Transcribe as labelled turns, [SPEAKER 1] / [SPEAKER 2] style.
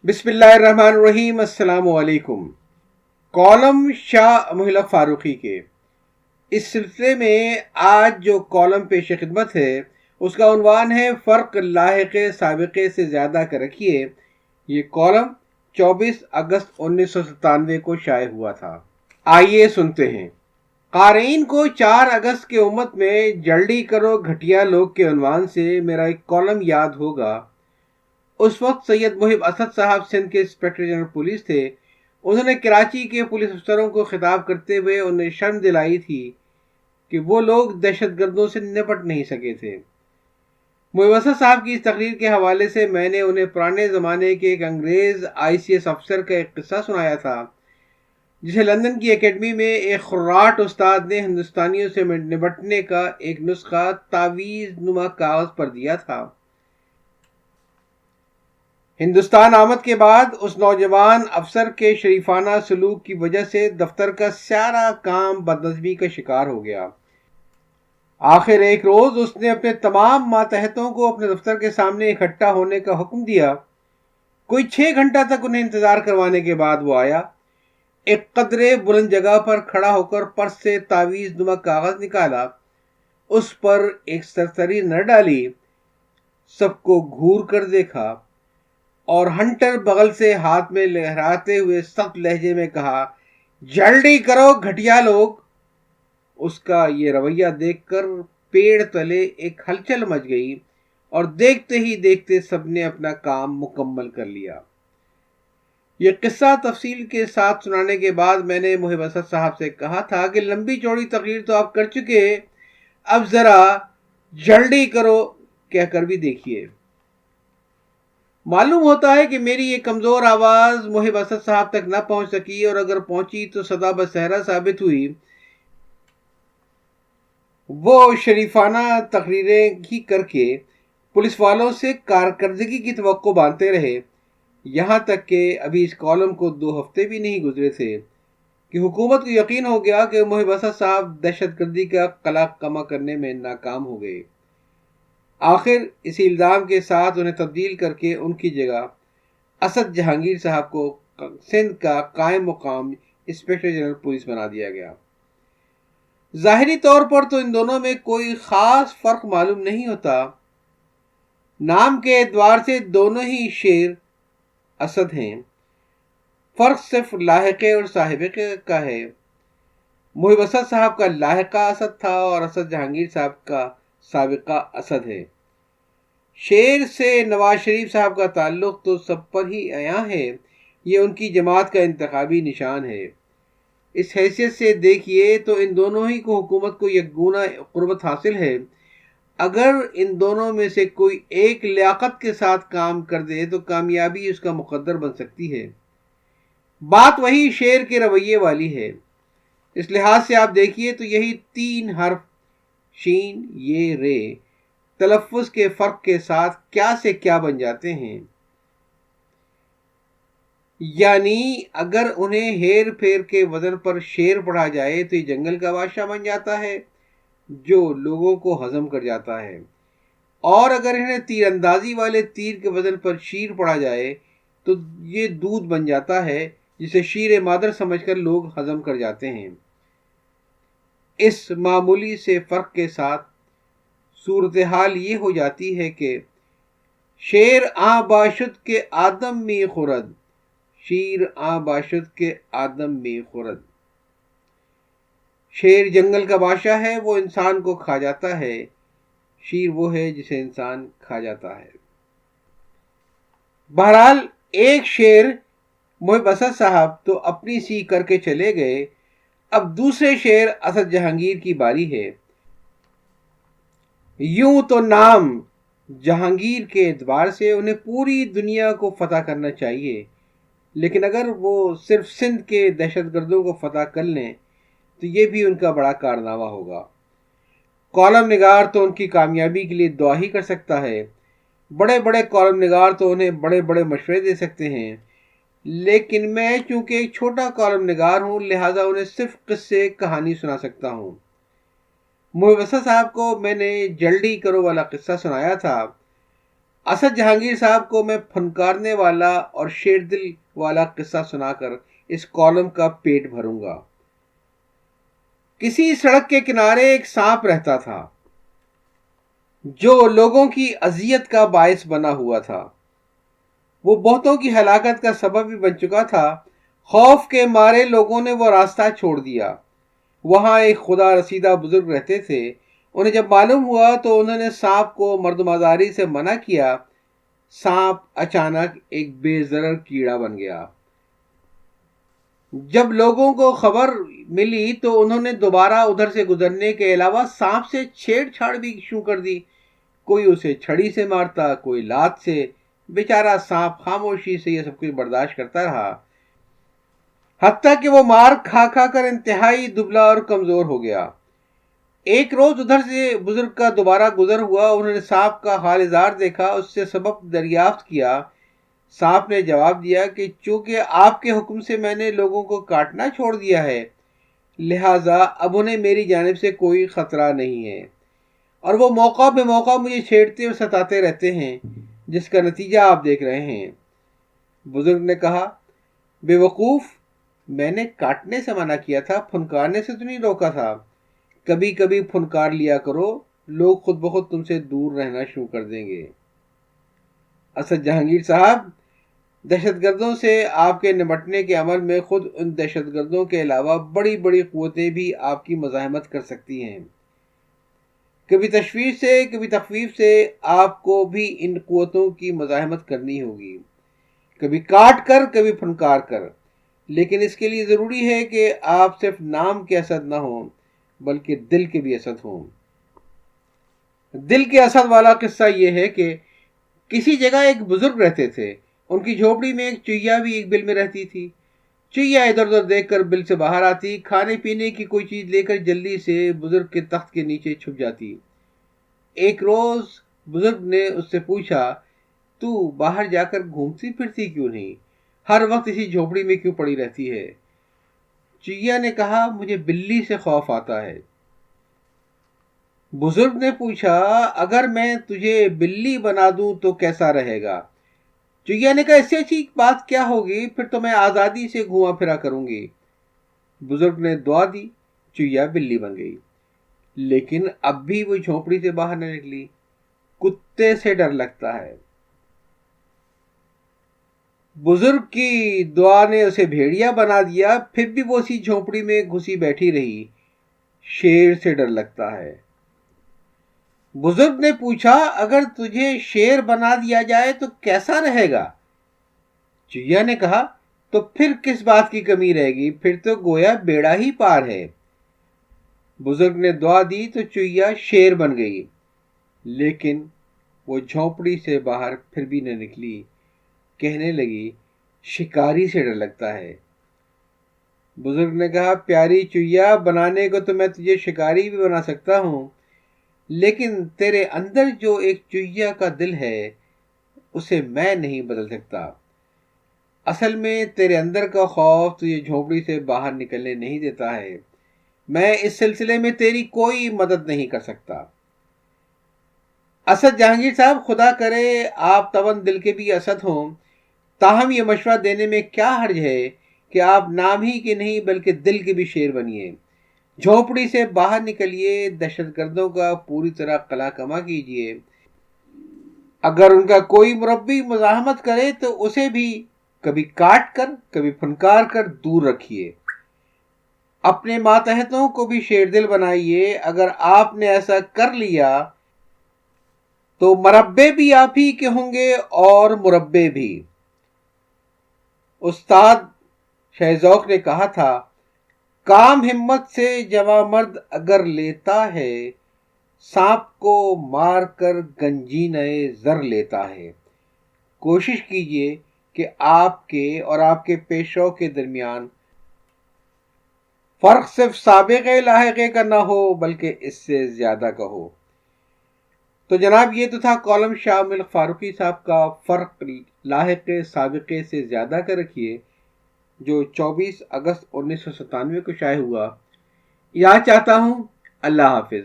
[SPEAKER 1] बिस्मिल्लाहिर्रहमानिर्रहीम। अस्सलाम वालेकुम। कॉलम शाह मुहल्लक फारूकी के इस सिलसिले में आज जो कॉलम पेश खिदमत है उसका उन्वान है फ़र्क लाहिक़े साबिक़े से ज़्यादा कर रखिए। ये कॉलम 24 अगस्त 1997 को शाये हुआ था। आइए सुनते हैं। क़ारीन को 4 अगस्त के उम्मत में जल्दी करो घटिया लोग के उन्वान से मेरा एक कॉलम याद होगा। उस वक्त सैयद मुहिब असद साहब सिंध के इंस्पेक्टर जनरल पुलिस थे। उन्होंने कराची के पुलिस अफसरों को खिताब करते हुए उन्हें शर्म दिलाई थी कि वो लोग दहशतगर्दों से निपट नहीं सके थे। मुहिब असद साहब की इस तकरीर के हवाले से मैंने उन्हें पुराने ज़माने के एक अंग्रेज़ ICS अफसर का एक किस्सा सुनाया था, जिसे लंदन की एकेडमी में एक खुर्राट उस्ताद ने हिंदुस्तानियों से निपटने का एक नुस्खा तावीज़ नुमा कागज़ पर दिया था। हिंदुस्तान आमद के बाद उस नौजवान अफसर के शरीफाना सलूक की वजह से दफ्तर का सारा काम बदनज़मी का शिकार हो गया। आखिर एक रोज़ उसने अपने तमाम मातहतों को अपने दफ्तर के सामने इकट्ठा होने का हुक्म दिया। कोई 6 घंटा तक उन्हें इंतज़ार करवाने के बाद वो आया। एक कदरे बुलंद जगह पर खड़ा होकर पर्स से तावीज़ नुमा कागज़ निकाला, उस पर एक सरसरी नज़र डाली, सबको घूर कर देखा और हंटर बगल से हाथ में लहराते हुए सख्त लहजे में कहा, जल्दी करो घटिया लोग। उसका ये रवैया देखकर पेड़ तले एक हलचल मच गई और देखते ही देखते सबने अपना काम मुकम्मल कर लिया। ये किस्सा तफसील के साथ सुनाने के बाद मैंने मुहिब असद साहब से कहा था कि लंबी चौड़ी तकरीर तो आप कर चुके, अब ज़रा जल्दी करो कहकर भी देखिए। मालूम होता है कि मेरी ये कमज़ोर आवाज़ मुहिब असद साहब तक न पहुंच सकी, और अगर पहुंची तो सदा बसहरा साबित हुई। वो शरीफाना तकरीरें ही करके पुलिस वालों से कारकर्दगी की तवक्को बांधते रहे। यहाँ तक कि अभी इस कॉलम को 2 हफ्ते भी नहीं गुजरे थे कि हुकूमत को यकीन हो गया कि मुहिब असद साहब दहशतगर्दी का कला कमा करने में नाकाम हो गए। आखिर इसी इल्ज़ाम के साथ उन्हें तब्दील करके उनकी जगह असद जहांगीर साहब को सिंध का कायम मुकाम इंस्पेक्टर जनरल पुलिस बना दिया गया। ज़ाहिरी तौर पर तो इन दोनों में कोई ख़ास फ़र्क मालूम नहीं होता। नाम के एतबार से दोनों ही शेर असद हैं। फ़र्क सिर्फ लाहिक़े और साहिबे का है। मुहिब असद साहब का लाहिक़ा असद था और असद जहांगीर साहब का साबिक़ा असद है। शेर से नवाज शरीफ साहब का ताल्लुक़ तो सब पर ही आया है। ये उनकी जमात का इंतखाबी निशान है। इस हैसियत से देखिए तो इन दोनों ही को हुकूमत को यकगुना क़ुर्बत हासिल है। अगर इन दोनों में से कोई एक लियाकत के साथ काम कर दे तो कामयाबी उसका मुक़द्दर बन सकती है। बात वही शेर के रवैये वाली है। इस लिहाज से आप देखिए तो यही 3 हर्फ शीन ये रे तलफ़्फ़ुज़ के फ़र्क के साथ क्या से क्या बन जाते हैं। यानी अगर उन्हें हेर फेर के वज़न पर शेर पढ़ा जाए तो ये जंगल का बादशाह बन जाता है जो लोगों को हजम कर जाता है, और अगर इन्हें तीरंदाजी वाले तीर के वज़न पर शीर पढ़ा जाए तो ये दूध बन जाता है जिसे शीर मादर समझकर लोग हजम कर जाते हैं। इस मामूली से फ़र्क के साथ सूरत हाल ये हो जाती है कि शेर आ बाशुद के आदम में खुरद, शीर आ बाशुद के आदम में खुरद। शेर जंगल का बादशाह है, वो इंसान को खा जाता है। शीर वो है जिसे इंसान खा जाता है। बहरहाल एक शेर मुहिब असद साहब तो अपनी सी करके चले गए। अब दूसरे शेर असद जहांगीर की बारी है। यूं तो नाम जहांगीर के एतबार से उन्हें पूरी दुनिया को फतह करना चाहिए, लेकिन अगर वो सिर्फ सिंध के दहशतगर्दों को फतह कर लें तो ये भी उनका बड़ा कारनामा होगा। कॉलम निगार तो उनकी कामयाबी के लिए दुआ ही कर सकता है। बड़े बड़े कॉलम निगार तो उन्हें बड़े बड़े मशवरे दे सकते हैं, लेकिन मैं चूंकि एक छोटा कॉलम निगार हूँ लिहाजा उन्हें सिर्फ किस्से कहानी सुना सकता हूँ। मुहिब असद साहब को मैंने जल्दी करो वाला किस्सा सुनाया था। اسد جہانگیر صاحب کو میں فنکارنے والا اور شیر دل والا قصہ سنا کر اس کالم کا پیٹ بھروں گا۔ کسی سڑک کے کنارے ایک سانپ رہتا تھا جو لوگوں کی اذیت کا باعث بنا ہوا تھا۔ وہ بہتوں کی ہلاکت کا سبب بھی بن چکا تھا۔ خوف کے مارے لوگوں نے وہ راستہ چھوڑ دیا۔ وہاں ایک خدا رسیدہ بزرگ رہتے تھے۔ انہیں جب معلوم ہوا تو انہوں نے سانپ کو مردماداری سے منع کیا۔ سانپ اچانک ایک بے ضرر کیڑا بن گیا۔ جب لوگوں کو خبر ملی تو انہوں نے دوبارہ ادھر سے گزرنے کے علاوہ سانپ سے چھیڑ چھاڑ بھی شروع کر دی۔ کوئی اسے چھڑی سے مارتا، کوئی لات سے۔ بیچارہ سانپ خاموشی سے یہ سب کچھ برداشت کرتا رہا، حتیٰ کہ وہ مار کھا کھا کر انتہائی دبلا اور کمزور ہو گیا۔ ایک روز ادھر سے بزرگ کا دوبارہ گزر ہوا۔ انہوں نے سانپ کا حال اظہار دیکھا، اس سے سبب دریافت کیا۔ سانپ نے جواب دیا کہ چونکہ آپ کے حکم سے میں نے لوگوں کو کاٹنا چھوڑ دیا ہے، لہٰذا اب انہیں میری جانب سے کوئی خطرہ نہیں ہے، اور وہ موقع بے موقع مجھے چھیڑتے اور ستاتے رہتے ہیں، جس کا نتیجہ آپ دیکھ رہے ہیں۔ بزرگ نے کہا، بے وقوف، میں نے کاٹنے سے منع کیا تھا، پھنکارنے سے تو نہیں روکا تھا۔ کبھی کبھی پھنکار لیا کرو، لوگ خود بخود تم سے دور رہنا شروع کر دیں گے۔ اسد جہانگیر صاحب، دہشت گردوں سے آپ کے نمٹنے کے عمل میں خود ان دہشت گردوں کے علاوہ بڑی بڑی قوتیں بھی آپ کی مزاحمت کر سکتی ہیں۔ کبھی تشویش سے، کبھی تخفیف سے آپ کو بھی ان قوتوں کی مزاحمت کرنی ہوگی، کبھی کاٹ کر، کبھی پھنکار کر۔ لیکن اس کے لیے ضروری ہے کہ آپ صرف نام کے اسد نہ ہوں بلکہ دل کے بھی اسد ہوں۔ دل کے اسد والا قصہ یہ ہے کہ کسی جگہ ایک بزرگ رہتے تھے۔ ان کی جھوپڑی میں ایک چڑیا بھی ایک بل میں رہتی تھی۔ چڑیا ادھر ادھر دیکھ کر بل سے باہر آتی، کھانے پینے کی کوئی چیز لے کر جلدی سے بزرگ کے تخت کے نیچے چھپ جاتی۔ ایک روز بزرگ نے اس سے پوچھا، تو باہر جا کر گھومتی پھرتی کیوں نہیں؟ ہر وقت اسی جھوپڑی میں کیوں پڑی رہتی ہے؟ چڑیا نے کہا، مجھے بلی سے خوف آتا ہے۔ بزرگ نے پوچھا، اگر میں تجھے بلی بنا دوں تو کیسا رہے گا؟ چڑیا نے کہا، اس سے اچھی بات کیا ہوگی، پھر تو میں آزادی سے گھوما پھرا کروں گی۔ بزرگ نے دعا دی، چڑیا بلی بن گئی، لیکن اب بھی وہ جھونپڑی سے باہر نہ نکلی۔ کتے سے ڈر لگتا ہے۔ بزرگ کی دعا نے اسے بھیڑیا بنا دیا، پھر بھی وہ اسی جھونپڑی میں گھسی بیٹھی رہی۔ شیر سے ڈر لگتا ہے۔ بزرگ نے پوچھا، اگر تجھے شیر بنا دیا جائے تو کیسا رہے گا؟ چڑیا نے کہا، تو پھر کس بات کی کمی رہے گی، پھر تو گویا بیڑا ہی پار ہے۔ بزرگ نے دعا دی تو چڑیا شیر بن گئی، لیکن وہ جھونپڑی سے باہر پھر بھی نہ نکلی۔ کہنے لگی، شکاری سے ڈر لگتا ہے۔ بزرگ نے کہا، پیاری چڑیا، بنانے کو تو میں تجھے شکاری بھی بنا سکتا ہوں، لیکن تیرے اندر جو ایک چڑیا کا دل ہے اسے میں نہیں بدل سکتا۔ اصل میں تیرے اندر کا خوف تجھے جھونپڑی سے باہر نکلنے نہیں دیتا ہے۔ میں اس سلسلے میں تیری کوئی مدد نہیں کر سکتا۔ اسد جہانگیر صاحب، خدا کرے آپ تون دل کے بھی اسد ہوں، تاہم یہ مشورہ دینے میں کیا حرج ہے کہ آپ نام ہی کے نہیں بلکہ دل کے بھی شیر بنیے۔ جھونپڑی سے باہر نکلیے، دہشت گردوں کا پوری طرح قلع کما کیجیے۔ اگر ان کا کوئی مربی مزاحمت کرے تو اسے بھی کبھی کاٹ کر، کبھی پھنکار کر دور رکھیے۔ اپنے ماتحتوں کو بھی شیر دل بنائیے۔ اگر آپ نے ایسا کر لیا تو مربے بھی آپ ہی کے ہوں گے اور مربے بھی۔ استاد شہ ذوق نے کہا تھا، کام ہمت سے جواں مرد اگر لیتا ہے، سانپ کو مار کر گنجینہ زر لیتا ہے۔ کوشش کیجئے کہ آپ کے اور آپ کے پیشوں کے درمیان فرق صرف سابقے لاحقے کا نہ ہو بلکہ اس سے زیادہ کا ہو۔ تو جناب، یہ تو تھا کالم شاہ ملک فاروقی صاحب کا فرق لاحقے سابقے سے زیادہ کا رکھیے، جو 24 اگست 1997 کو شائع ہوا۔ یاد چاہتا ہوں۔ اللہ حافظ۔